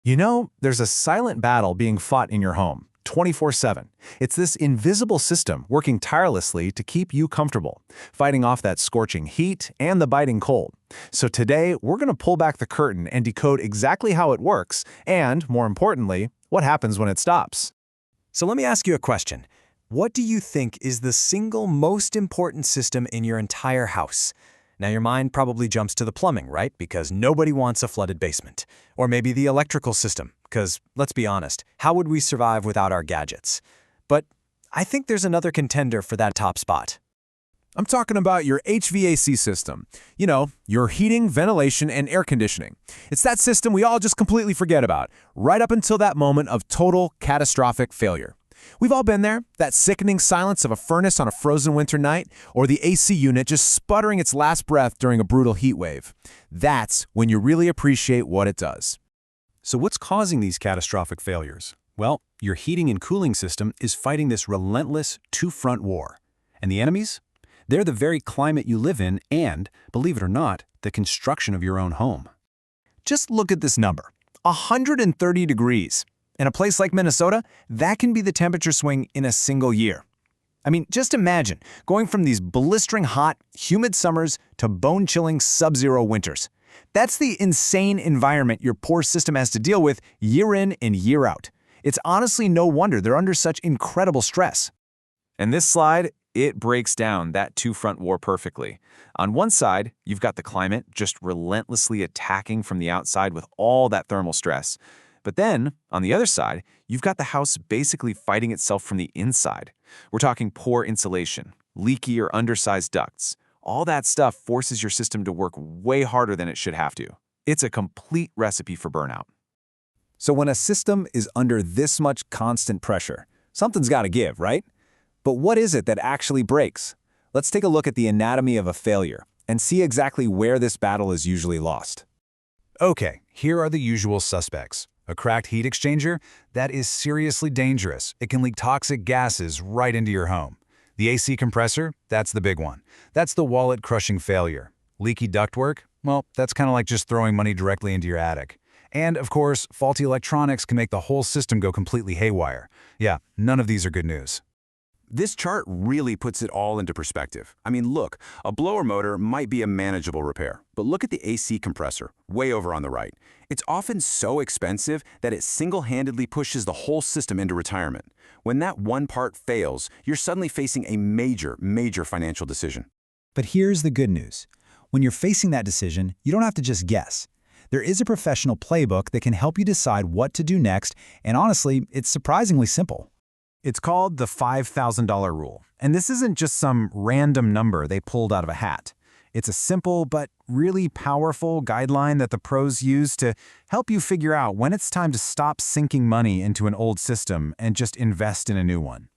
You know, there's a silent battle being fought in your home, 24/7. It's this invisible system working tirelessly to keep you comfortable, fighting off that scorching heat and the biting cold. So today, we're going to pull back the curtain and decode exactly how it works and, more importantly, what happens when it stops. So let me ask you a question. What do you think is the single most important system in your entire house? Now your mind probably jumps to the plumbing, right? Because nobody wants a flooded basement. Or maybe the electrical system, because let's be honest, how would we survive without our gadgets? But I think there's another contender for that top spot. I'm talking about your HVAC system. You know, your heating, ventilation, and air conditioning. It's that system we all just completely forget about, right up until that moment of total catastrophic failure. We've all been there, that sickening silence of a furnace on a frozen winter night, or the AC unit just sputtering its last breath during a brutal heat wave. That's when you really appreciate what it does. So what's causing these catastrophic failures? Well, your heating and cooling system is fighting this relentless two-front war. And the enemies? They're the very climate you live in and, believe it or not, the construction of your own home. Just look at this number, 130 degrees. In a place like Minnesota, that can be the temperature swing in a single year. I mean, just imagine going from these blistering hot, humid summers to bone-chilling sub-zero winters. That's the insane environment your poor system has to deal with year in and year out. It's honestly no wonder they're under such incredible stress. And this slide, it breaks down that two-front war perfectly. On one side, you've got the climate just relentlessly attacking from the outside with all that thermal stress. But then, on the other side, you've got the house basically fighting itself from the inside. We're talking poor insulation, leaky or undersized ducts. All that stuff forces your system to work way harder than it should have to. It's a complete recipe for burnout. So when a system is under this much constant pressure, something's got to give, right? But what is it that actually breaks? Let's take a look at the anatomy of a failure and see exactly where this battle is usually lost. Okay, here are the usual suspects. A cracked heat exchanger? That is seriously dangerous. It can leak toxic gases right into your home. The AC compressor? That's the big one. That's the wallet-crushing failure. Leaky ductwork? Well, that's kind of like just throwing money directly into your attic. And, of course, faulty electronics can make the whole system go completely haywire. Yeah, none of these are good news. This chart really puts it all into perspective. I mean, look, a blower motor might be a manageable repair, but look at the AC compressor, way over on the right. It's often so expensive that it single-handedly pushes the whole system into retirement. When that one part fails, you're suddenly facing a major financial decision. But here's the good news. When you're facing that decision, you don't have to just guess. There is a professional playbook that can help you decide what to do next, and honestly, it's surprisingly simple. It's called the $5,000 rule, and this isn't just some random number they pulled out of a hat. It's a simple but really powerful guideline that the pros use to help you figure out when it's time to stop sinking money into an old system and just invest in a new one.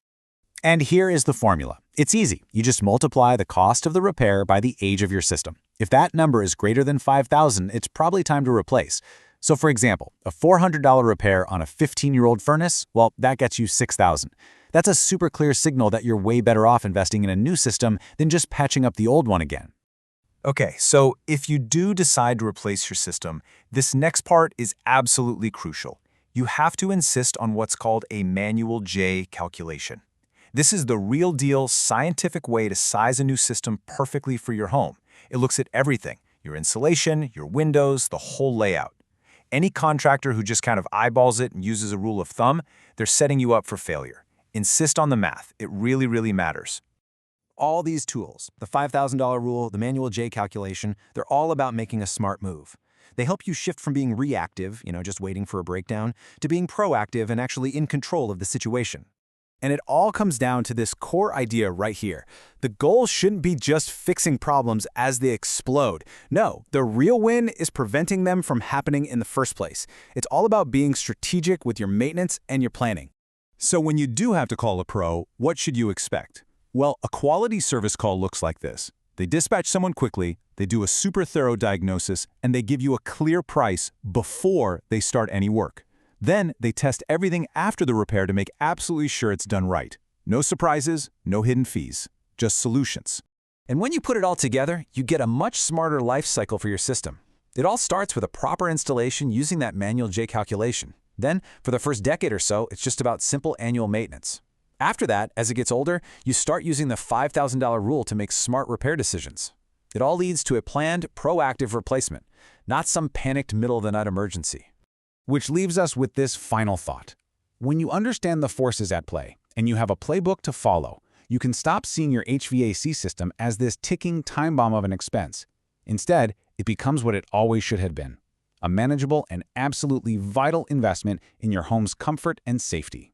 And here is the formula. It's easy. You just multiply the cost of the repair by the age of your system. If that number is greater than $5,000, it's probably time to replace. So for example, a $400 repair on a 15-year-old furnace, well, that gets you $6,000. That's a super clear signal that you're way better off investing in a new system than just patching up the old one again. Okay, so if you do decide to replace your system, this next part is absolutely crucial. You have to insist on what's called a manual J calculation. This is the real deal scientific way to size a new system perfectly for your home. It looks at everything, your insulation, your windows, the whole layout. Any contractor who just kind of eyeballs it and uses a rule of thumb, they're setting you up for failure. Insist on the math. It really matters. All these tools, the $5,000 rule, the manual J calculation, they're all about making a smart move. They help you shift from being reactive, just waiting for a breakdown, to being proactive and actually in control of the situation. And it all comes down to this core idea right here. The goal shouldn't be just fixing problems as they explode. No, the real win is preventing them from happening in the first place. It's all about being strategic with your maintenance and your planning. So when you do have to call a pro, what should you expect? Well, a quality service call looks like this. They dispatch someone quickly, they do a super thorough diagnosis, and they give you a clear price before they start any work. Then they test everything after the repair to make absolutely sure it's done right. No surprises, no hidden fees, just solutions. And when you put it all together, you get a much smarter life cycle for your system. It all starts with a proper installation using that manual J calculation. Then, for the first decade or so, it's just about simple annual maintenance. After that, as it gets older, you start using the $5,000 rule to make smart repair decisions. It all leads to a planned, proactive replacement, not some panicked middle-of-the-night emergency. Which leaves us with this final thought. When you understand the forces at play, and you have a playbook to follow, you can stop seeing your HVAC system as this ticking time bomb of an expense. Instead, it becomes what it always should have been, a manageable and absolutely vital investment in your home's comfort and safety.